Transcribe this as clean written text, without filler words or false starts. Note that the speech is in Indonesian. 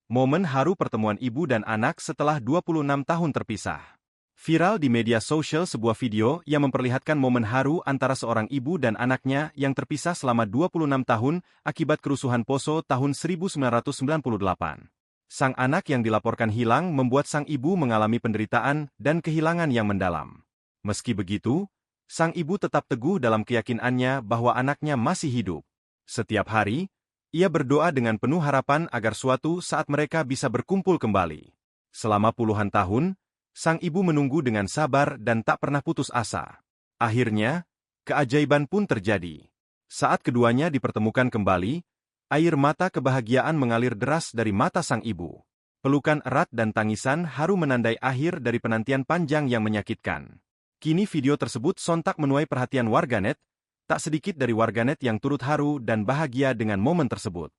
Momen haru pertemuan ibu dan anak setelah 26 tahun terpisah. Viral di media sosial sebuah video yang memperlihatkan momen haru antara seorang ibu dan anaknya yang terpisah selama 26 tahun akibat kerusuhan Poso tahun 1998. Sang anak yang dilaporkan hilang membuat sang ibu mengalami penderitaan dan kehilangan yang mendalam. Meski begitu, sang ibu tetap teguh dalam keyakinannya bahwa anaknya masih hidup. Setiap hari, ia berdoa dengan penuh harapan agar suatu saat mereka bisa berkumpul kembali. Selama puluhan tahun, sang ibu menunggu dengan sabar dan tak pernah putus asa. Akhirnya, keajaiban pun terjadi. Saat keduanya dipertemukan kembali, air mata kebahagiaan mengalir deras dari mata sang ibu. Pelukan erat dan tangisan haru menandai akhir dari penantian panjang yang menyakitkan. Kini video tersebut sontak menuai perhatian warganet, tak sedikit dari warganet yang turut haru dan bahagia dengan momen tersebut.